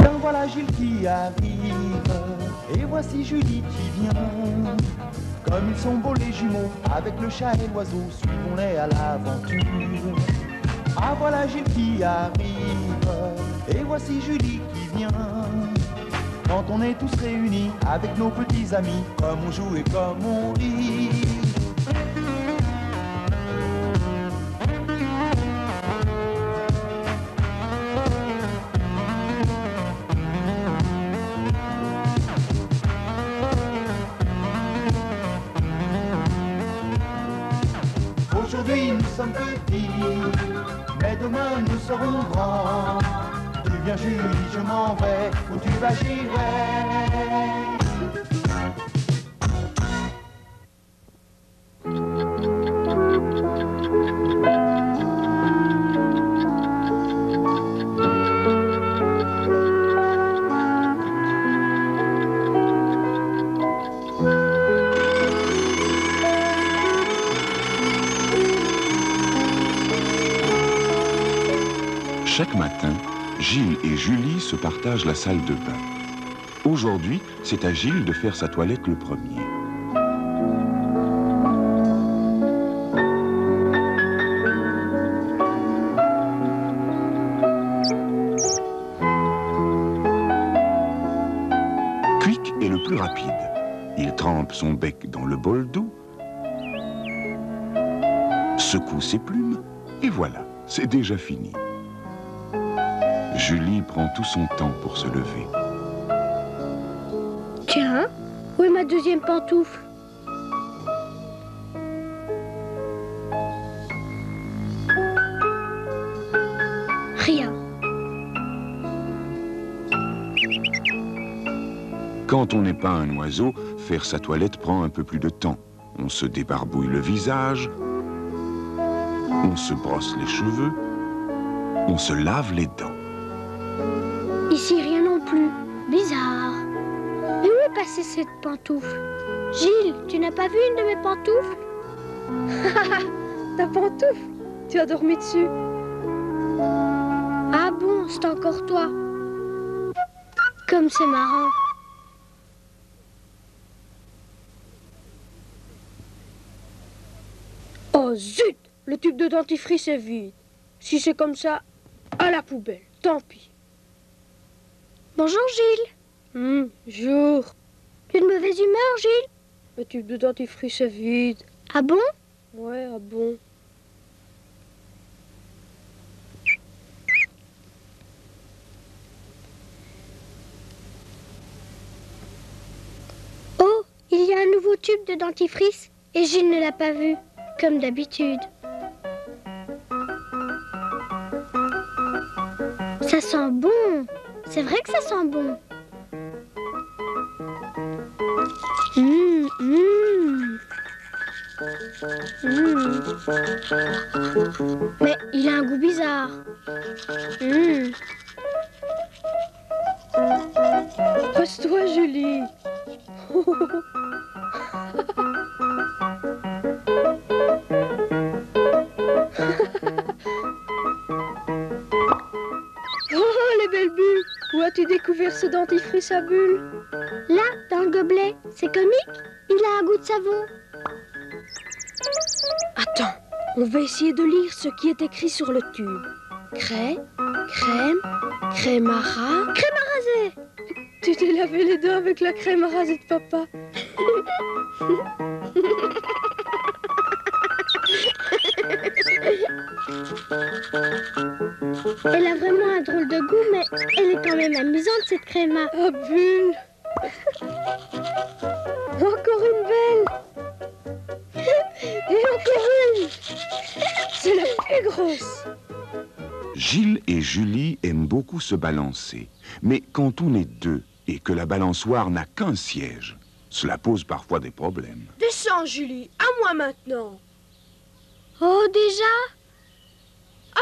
Tiens, voilà Gilles qui arrive, et voici Julie qui vient. Comme ils sont beaux les jumeaux, avec le chat et l'oiseau, suivons-les à l'aventure. Ah voilà Gilles qui arrive, et voici Julie qui vient. Quand on est tous réunis avec nos petits amis, comme on joue et comme on rit. Aujourd'hui nous sommes petits, mais demain nous serons grands. Tu viens Julie, je m'en vais, où tu vas j'irai. Chaque matin, Gilles et Julie se partagent la salle de bain. Aujourd'hui, c'est à Gilles de faire sa toilette le premier. Quick est le plus rapide. Il trempe son bec dans le bol d'eau, secoue ses plumes, et voilà, c'est déjà fini. Julie prend tout son temps pour se lever. Tiens, où est ma deuxième pantoufle? Rien. Quand on n'est pas un oiseau, faire sa toilette prend un peu plus de temps. On se débarbouille le visage, on se brosse les cheveux, on se lave les dents. Ici, rien non plus. Bizarre. Et où est passée cette pantoufle? Gilles, tu n'as pas vu une de mes pantoufles? Ta pantoufle? Tu as dormi dessus? Ah bon, c'est encore toi. Comme c'est marrant. Oh zut! Le tube de dentifrice est vide. Si c'est comme ça, à la poubelle. Tant pis. Bonjour Gilles. Jour. Tu es de mauvaise humeur, Gilles? Le tube de dentifrice est vide. Ah bon? Ouais, ah bon. Oh, il y a un nouveau tube de dentifrice et Gilles ne l'a pas vu, comme d'habitude. Ça sent bon. C'est vrai que ça sent bon. Mais il a un goût bizarre. Pose-toi, Julie. Oh, les belles bulles! Où as-tu découvert ce dentifrice à bulles? Là, dans le gobelet, c'est comique. Il a un goût de savon. Attends, on va essayer de lire ce qui est écrit sur le tube. Crème, crème à ras. Crème à raser. Tu t'es lavé les dents avec la crème à raser de papa. Elle a vraiment un drôle de goût, mais elle est quand même amusante, cette crème à... Ah, bulle. Encore une belle. Et encore une. C'est la plus grosse. Gilles et Julie aiment beaucoup se balancer. Mais quand on est deux et que la balançoire n'a qu'un siège, cela pose parfois des problèmes. Descends, Julie. À moi maintenant. Oh, déjà?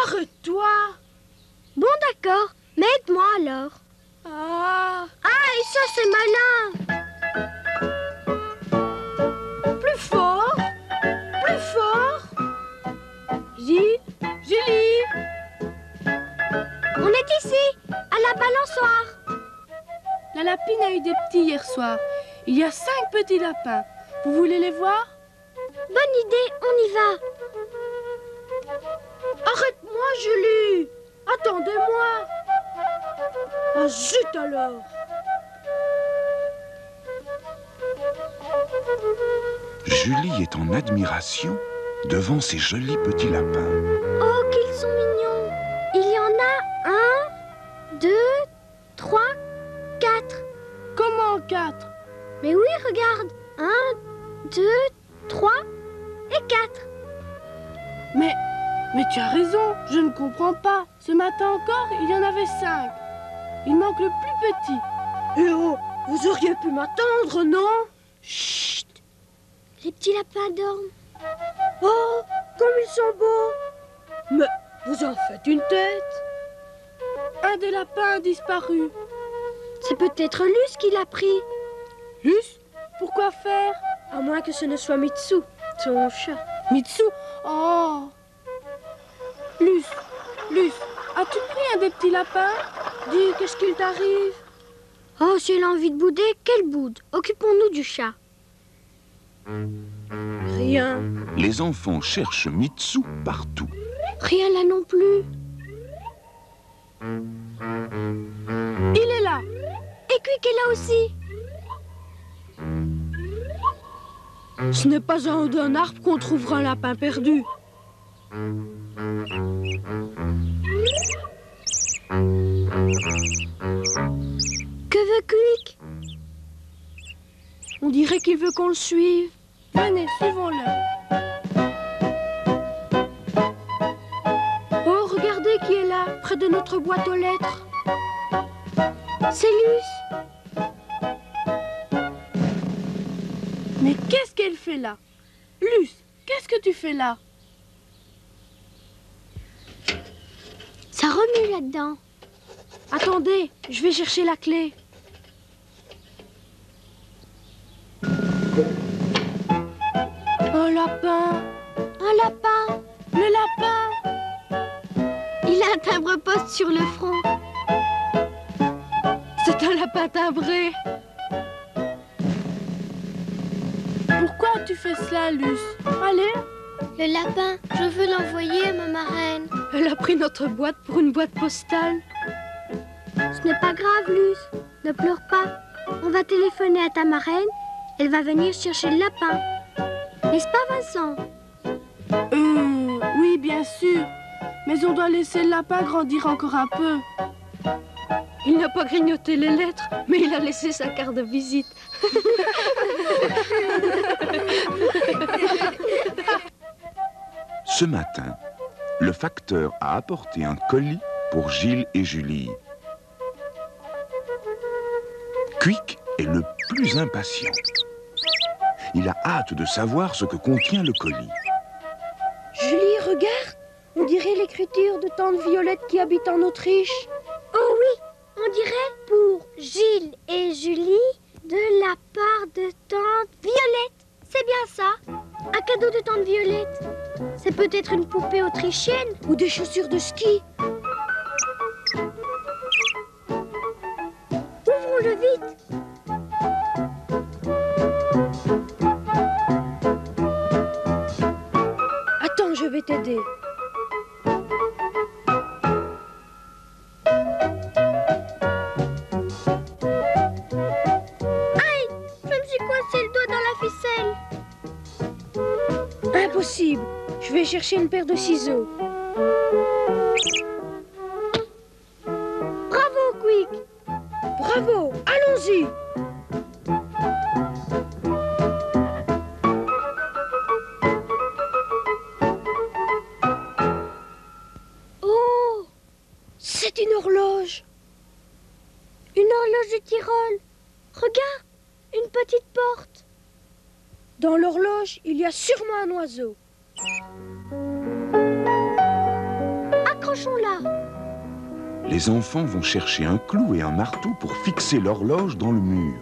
Arrête-toi. Bon, d'accord. Mais aide-moi alors. Ah. Ah, et ça, c'est malin. Plus fort. Plus fort. Julie. On est ici, à la la balançoire. La lapine a eu des petits hier soir. Il y a 5 petits lapins. Vous voulez les voir? Bonne idée, on y va. Arrête-moi, Julie! Attendez-moi! Ah, zut alors! Julie est en admiration devant ces jolis petits lapins. Oh, qu'ils sont mignons. Il y en a 1, 2, 3, 4. Comment 4? Mais oui, regarde. 1, 2, 3 et 4. Mais tu as raison, je ne comprends pas. Ce matin encore, il y en avait 5. Il manque le plus petit. Eh oh, vous auriez pu m'attendre, non? Chut! Les petits lapins dorment. Oh, comme ils sont beaux! Mais vous en faites une tête. Un des lapins a disparu. C'est peut-être Luce qui l'a pris. Luce? Pourquoi faire? À moins que ce ne soit Mitsu, son chat. Mitsu? Oh! Luce, as-tu pris un des petits lapins? Dis, qu'est-ce qu'il t'arrive? Oh, si elle a envie de bouder, qu'elle boude. Occupons-nous du chat. Rien. Les enfants cherchent Mitsu partout. Rien là non plus. Il est là. Et Quick est là aussi. Ce n'est pas en haut d'un arbre qu'on trouvera un lapin perdu. Que veut Quick? On dirait qu'il veut qu'on le suive. Venez, suivons-le. Oh, regardez qui est là, près de notre boîte aux lettres. C'est Luce. Mais qu'est-ce qu'elle fait là? Luce, qu'est-ce que tu fais là? Ça remue là-dedans. Attendez, je vais chercher la clé. Un lapin. Un lapin. Le lapin. Il a un timbre-poste sur le front. C'est un lapin timbré. Pourquoi tu fais cela, Luce? Allez. Le lapin, je veux l'envoyer à ma marraine. Elle a pris notre boîte pour une boîte postale. Ce n'est pas grave, Luce. Ne pleure pas. On va téléphoner à ta marraine. Elle va venir chercher le lapin. N'est-ce pas, Vincent? Oui, bien sûr. Mais on doit laisser le lapin grandir encore un peu. Il n'a pas grignoté les lettres, mais il a laissé sa carte de visite. Ce matin, le facteur a apporté un colis pour Gilles et Julie. Quick est le plus impatient. Il a hâte de savoir ce que contient le colis. Julie, regarde. On dirait l'écriture de tante Violette qui habite en Autriche. Oh oui, on dirait pour Gilles et Julie de la part de tante Violette. C'est bien ça. Un cadeau de tante Violette. C'est peut-être une poupée autrichienne. Ou des chaussures de ski. Ouvrons-le vite. Attends, je vais t'aider. Aïe, je me suis coincé le doigt dans la ficelle. Impossible. Je vais chercher une paire de ciseaux. Bravo, Quick. Bravo, allons-y. Oh, C'est une horloge. une horloge de Tyrol. Regarde, une petite porte. Dans l'horloge, il y a sûrement un oiseau. Accrochons-la. Les enfants vont chercher un clou et un marteau pour fixer l'horloge dans le mur.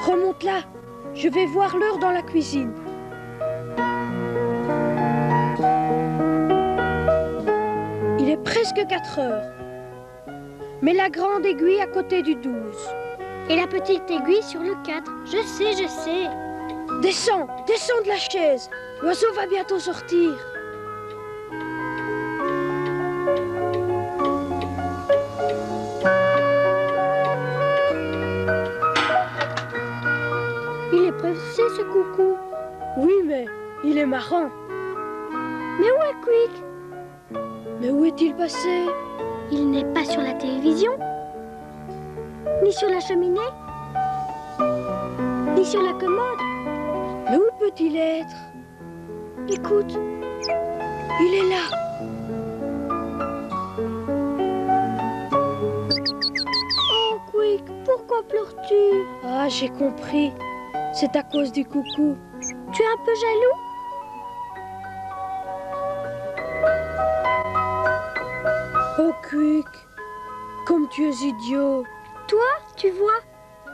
Remonte là. Je vais voir l'heure dans la cuisine. presque 4 heures. Mets la grande aiguille à côté du 12. Et la petite aiguille sur le 4. Je sais, je sais. Descends, descends de la chaise. L'oiseau va bientôt sortir. Il est pressé, ce coucou. Oui, mais il est marrant. Mais où est Quick? Mais où est-il passé? Il n'est pas sur la télévision, ni sur la cheminée, ni sur la commode. Mais où peut-il être? Écoute, il est là. Oh Quick, pourquoi pleures-tu? Ah, j'ai compris. C'est à cause du coucou. Tu es un peu jaloux? Oh Quick, comme tu es idiot. Toi, tu vois,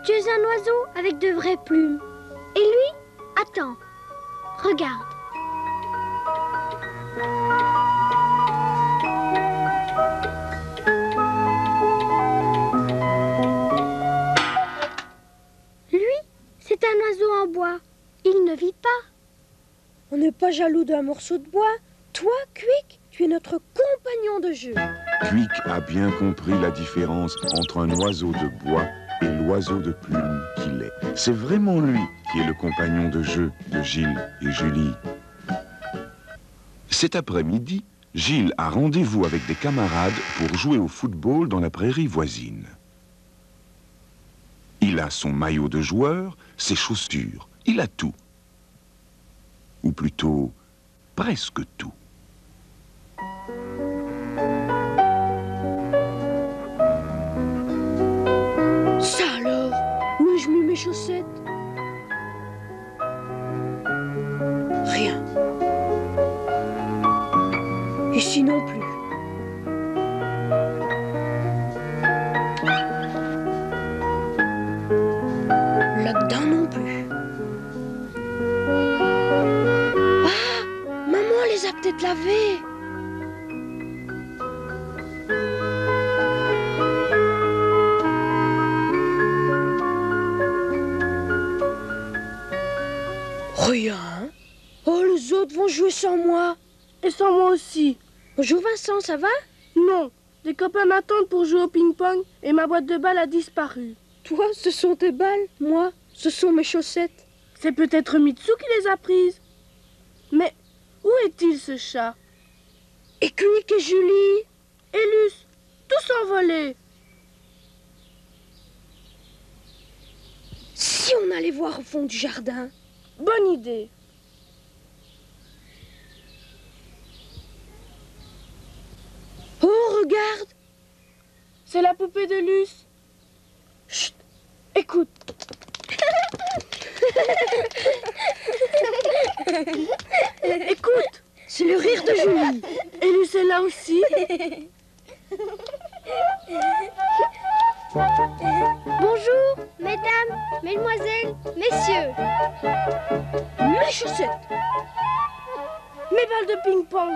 tu es un oiseau avec de vraies plumes. Et lui, attends, regarde. Lui, c'est un oiseau en bois. Il ne vit pas. On n'est pas jaloux d'un morceau de bois. Toi, Quick, tu es notre compagnon de jeu. Quick a bien compris la différence entre un oiseau de bois et l'oiseau de plume qu'il est. C'est vraiment lui qui est le compagnon de jeu de Gilles et Julie. Cet après-midi, Gilles a rendez-vous avec des camarades pour jouer au football dans la prairie voisine. Il a son maillot de joueur, ses chaussures, il a tout. Ou plutôt, presque tout. Ça alors, où ai-je mis mes chaussettes? Rien. Ici non plus. Là-dedans non plus. Ah, maman les a peut-être lavées. Rien. Oh, les autres vont jouer sans moi. Et sans moi aussi. Bonjour Vincent, ça va? Non, des copains m'attendent pour jouer au ping-pong et ma boîte de balles a disparu. Toi, ce sont tes balles. Moi, ce sont mes chaussettes. C'est peut-être Mitsu qui les a prises. Mais où est-il ce chat? Et Quick et Julie? Et Luce, tous envolés. Si on allait voir au fond du jardin? Bonne idée. Oh, regarde! C'est la poupée de Luce. Chut! Écoute! Écoute, c'est le rire de Julie. Et Luce est là aussi. Bonjour, mesdames, mesdemoiselles, messieurs. Mes chaussettes! Mes balles de ping-pong.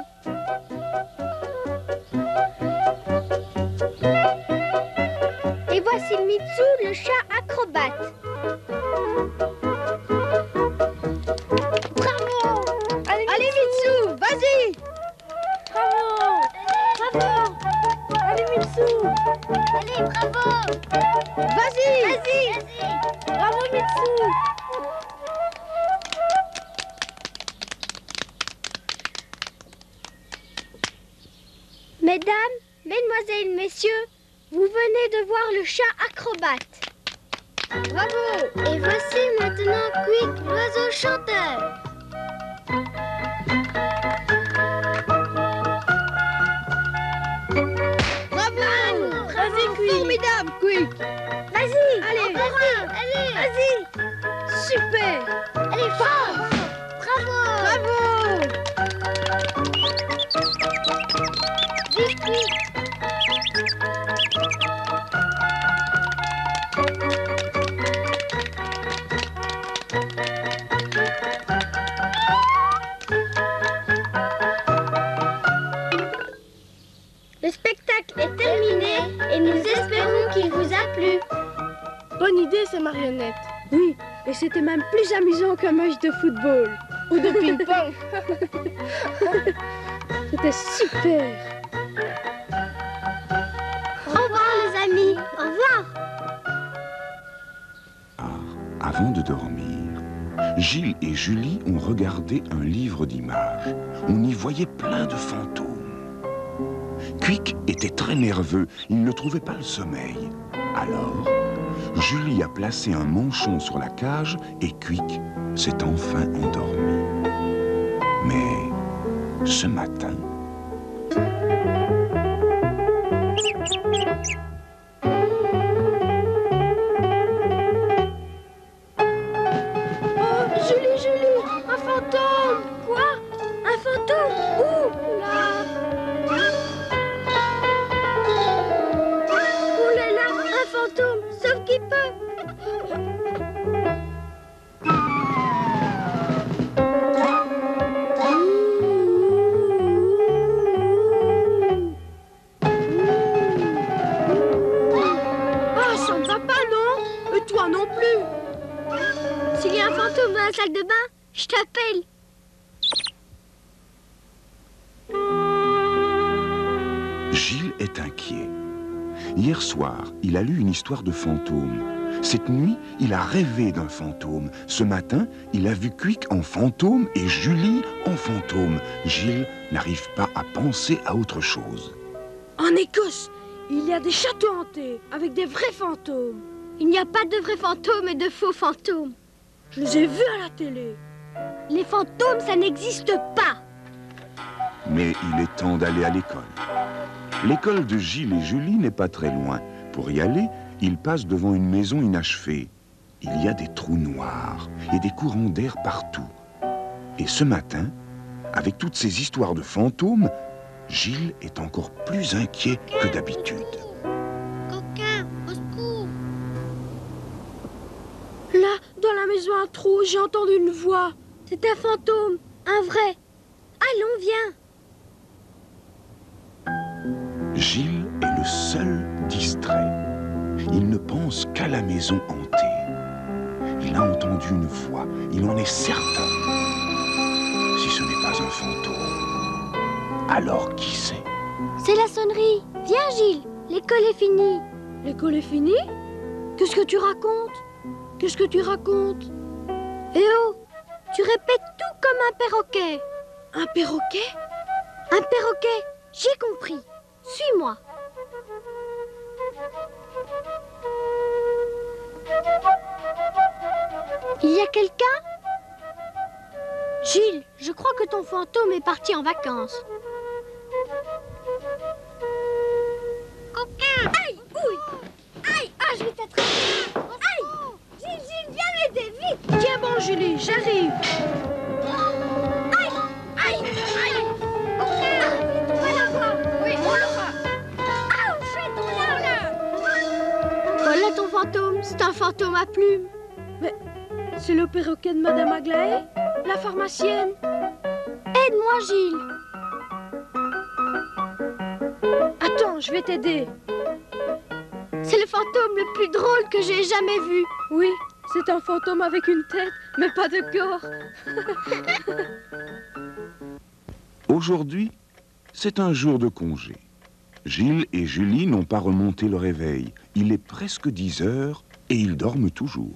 Et voici Mitsu, le chat acrobate. Bravo! Allez Mitsu, vas-y! Bravo. Bravo! Allez Mitsu. Allez, bravo! Vas-y! Vas-y! Bravo Mitsu. Mesdames, mesdemoiselles, messieurs, vous venez de voir le chat acrobate. Bravo! Et voici maintenant Quick, l'oiseau chanteur. Bravo! Vas-y Quick. Formidable, Quick! Vas-y! Allez, encore un! Allez! Vas-y! Super! Allez, fort! Bravo! Bravo! Vite, Quick! Le spectacle est terminé et nous espérons qu'il vous a plu. Bonne idée, ces marionnettes. Oui, et c'était même plus amusant qu'un match de football. Ou de ping-pong. C'était super. Au revoir les amis, au revoir. Avant de dormir, Gilles et Julie ont regardé un livre d'images. On y voyait plein de fantômes. Quick était très nerveux, il ne trouvait pas le sommeil. Alors, Julie a placé un manchon sur la cage et Quick s'est enfin endormi. Mais ce matin... Salle de bain, je t'appelle. Gilles est inquiet. Hier soir, il a lu une histoire de fantôme. Cette nuit, il a rêvé d'un fantôme. Ce matin, il a vu Quick en fantôme et Julie en fantôme. Gilles n'arrive pas à penser à autre chose. En Écosse, il y a des châteaux hantés avec des vrais fantômes. Il n'y a pas de vrais fantômes et de faux fantômes. Je les ai vus à la télé. Les fantômes, ça n'existe pas. Mais il est temps d'aller à l'école. L'école de Gilles et Julie n'est pas très loin. Pour y aller, ils passent devant une maison inachevée. Il y a des trous noirs et des courants d'air partout. Et ce matin, avec toutes ces histoires de fantômes, Gilles est encore plus inquiet que d'habitude. Coquin, au secours. Là, dans la maison à trous, j'ai entendu une voix. C'est un fantôme, un vrai. Allons, viens. Gilles est le seul distrait. Il ne pense qu'à la maison hantée. Il a entendu une voix, il en est certain. Si ce n'est pas un fantôme, alors qui c'est? C'est la sonnerie. Viens, Gilles, l'école est finie. L'école est finie? Qu'est-ce que tu racontes? Qu'est-ce que tu racontes? Eh oh, tu répètes tout comme un perroquet. Un perroquet? Un perroquet, j'ai compris. Suis-moi. Il y a quelqu'un? Gilles, je crois que ton fantôme est parti en vacances. Coquin! Aïe! Ouille! Aïe! Ah, je vais t'attraper! Aïe! Gilles, viens m'aider, vite! Tiens bon, Julie, j'arrive. Aïe! Aïe! Aïe! Coquin! On va l'avoir! Oui, on l'aura! Ah, chouette, on l'a! Voilà ton fantôme, c'est un fantôme à plumes. Mais c'est le perroquet de Madame Aglaé, la pharmacienne. Aide-moi, Gilles. Attends, je vais t'aider. C'est le fantôme le plus drôle que j'ai jamais vu. Oui, c'est un fantôme avec une tête, mais pas de corps. Aujourd'hui, c'est un jour de congé. Gilles et Julie n'ont pas remonté le réveil. Il est presque 10 heures et ils dorment toujours.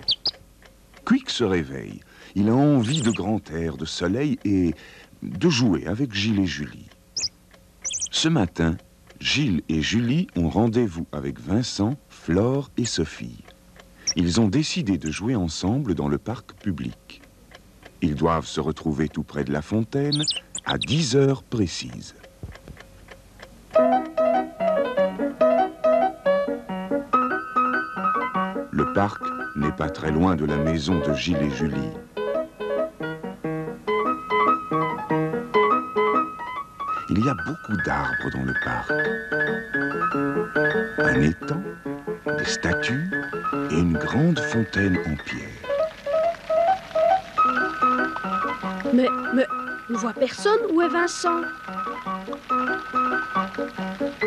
Quick se réveille. Il a envie de grand air, de soleil et de jouer avec Gilles et Julie. Ce matin, Gilles et Julie ont rendez-vous avec Vincent, Flore et Sophie. Ils ont décidé de jouer ensemble dans le parc public. Ils doivent se retrouver tout près de la fontaine à 10 heures précises. Le parc n'est pas très loin de la maison de Gilles et Julie. Il y a beaucoup d'arbres dans le parc. Un étang, des statues et une grande fontaine en pierre. Mais, on voit personne. Où est Vincent?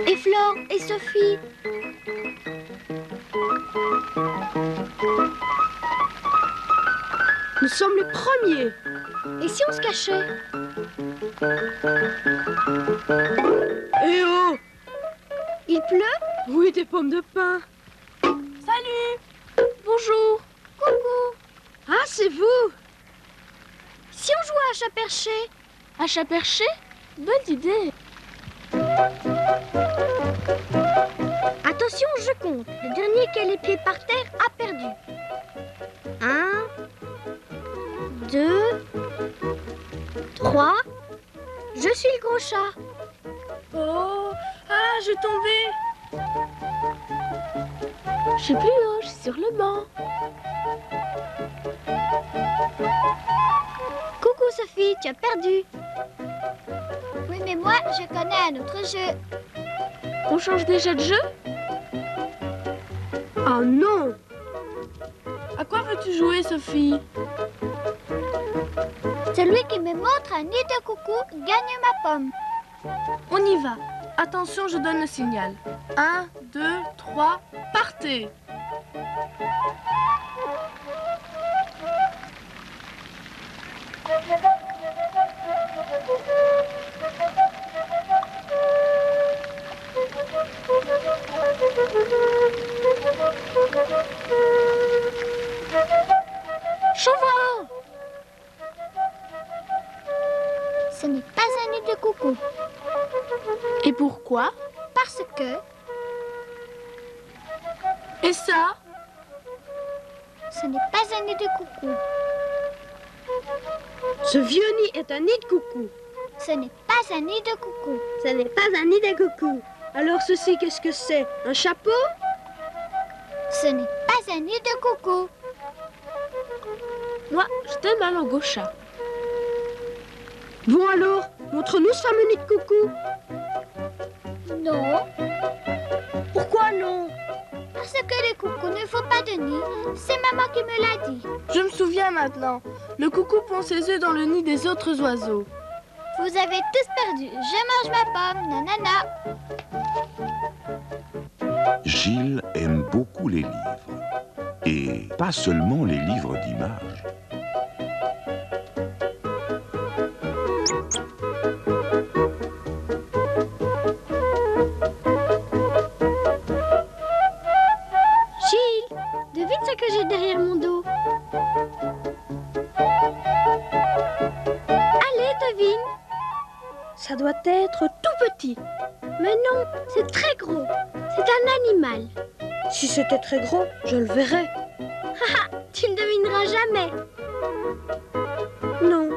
Et et Sophie. Nous sommes les premiers. Et si on se cachait? Eh oh! Il pleut? Oui, des pommes de pin. Salut! Bonjour! Coucou! Ah, c'est vous! Si on jouait à chat perché? À chat perché? Bonne idée! Attention, je compte. Le dernier qui a les pieds par terre a perdu. 1, 2, 3. Je suis le gros chat. Oh! Ah, j'ai tombé! Je suis plus haut, je suis sur le banc. Coucou Sophie, tu as perdu. Oui, mais moi, je connais un autre jeu. On change déjà de jeu? Oh non! À quoi veux-tu jouer, Sophie? Celui qui me montre un nid de coucou gagne ma pomme. On y va. Attention, je donne le signal. 1, 2, 3, partez! Chauvin! Ce n'est pas un nid de coucou. Et pourquoi? Parce que Et ça? ce n'est pas un nid de coucou. Ce vieux nid est un nid de coucou. Ce n'est pas un nid de coucou. Ce n'est pas un nid de coucou. Alors ceci, qu'est-ce que c'est? Un chapeau? Ce n'est pas un nid de coucou. Moi, je donne ma langue au chat. Bon alors, montre-nous ce fameux nid de coucou. Non, Pourquoi non? parce que les coucous ne font pas de nid. C'est maman qui me l'a dit. Je me souviens maintenant. Le coucou pond ses œufs dans le nid des autres oiseaux. Vous avez tous perdu. Je mange ma pomme. Nanana. Gilles aime beaucoup les livres. Et pas seulement les livres d'images. Gilles, devine ce que j'ai derrière mon dos. Allez, devine. Ça doit être tout petit. Mais non, c'est très gros. C'est un animal. Si c'était très gros, je le verrais. Tu ne devineras jamais. Non,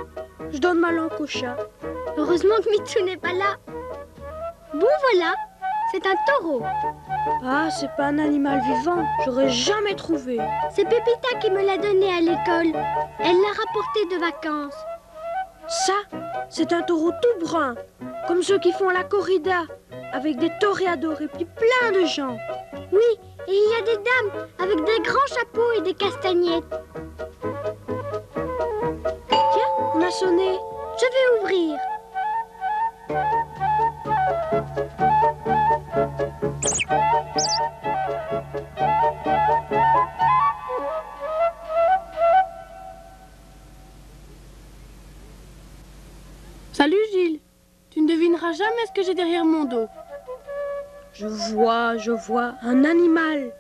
je donne ma langue au chat. Heureusement que Mitsou n'est pas là. Bon, voilà. C'est un taureau. Ah, c'est pas un animal vivant. J'aurais jamais trouvé. C'est Pépita qui me l'a donné à l'école. Elle l'a rapporté de vacances. Ça, c'est un taureau tout brun, comme ceux qui font la corrida, avec des toréadors et puis plein de gens. Oui, et il y a des dames avec des grands chapeaux et des castagnettes. Tiens, on a sonné. Je vais ouvrir. Salut Gilles. Tu ne devineras jamais ce que j'ai derrière mon dos. Je vois un animal.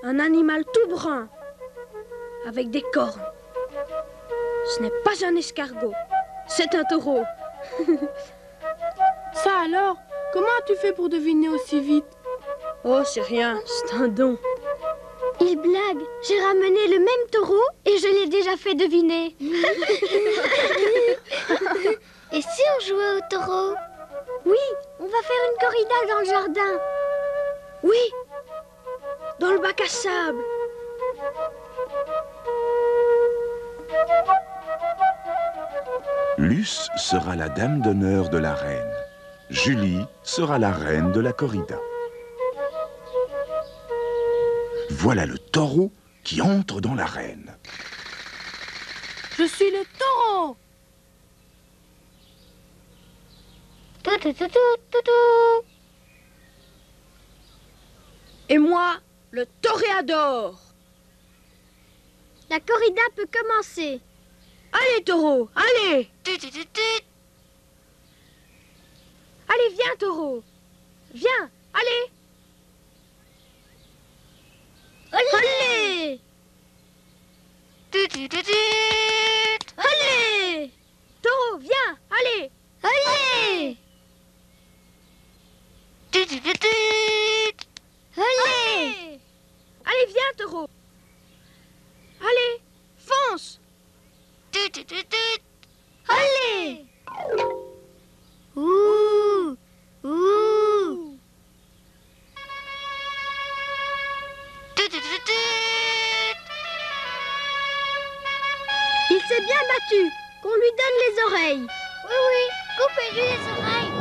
Un animal tout brun, avec des cornes. Ce n'est pas un escargot, c'est un taureau. Ça alors? Comment as-tu fait pour deviner aussi vite? Oh, c'est rien, c'est un don. Il blague. J'ai ramené le même taureau et je l'ai déjà fait deviner. Et si on jouait au taureau? Oui, on va faire une corrida dans le jardin. Oui, dans le bac à sable. Luce sera la dame d'honneur de la reine. Julie sera la reine de la corrida. Voilà le taureau qui entre dans l'arène. Je suis le taureau. Tout, tout, tout, tout, tout, tout. Et moi, le toréador. La corrida peut commencer. Allez, taureau, allez. Allez, viens, taureau. Viens, allez. Allez! Allez! Taureau, viens, allez. Allez! Allez! Allez, viens, taureau. Allez, fonce. Allez! Ouh! Ouh! Il s'est bien battu. Qu'on lui donne les oreilles. Oui, oui, coupez-lui les oreilles.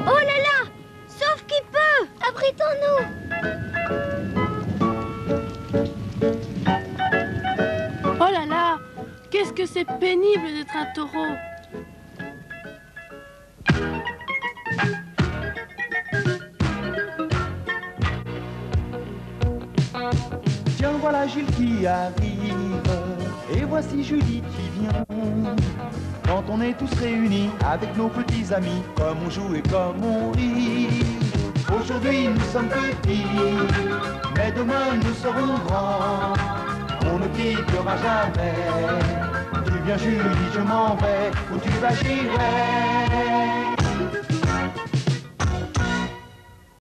Oh là là! Sauf qui peut! Abritons-nous. Oh là là, qu'est-ce que c'est pénible d'être un taureau. Tiens, voilà Gilles qui arrive, et voici Julie qui vient. Quand on est tous réunis avec nos petits amis, comme on joue et comme on rit. Aujourd'hui nous sommes petits, mais demain nous serons grands. On ne quittera jamais. Tu viens Julie, je m'en vais, où tu vas j'irai.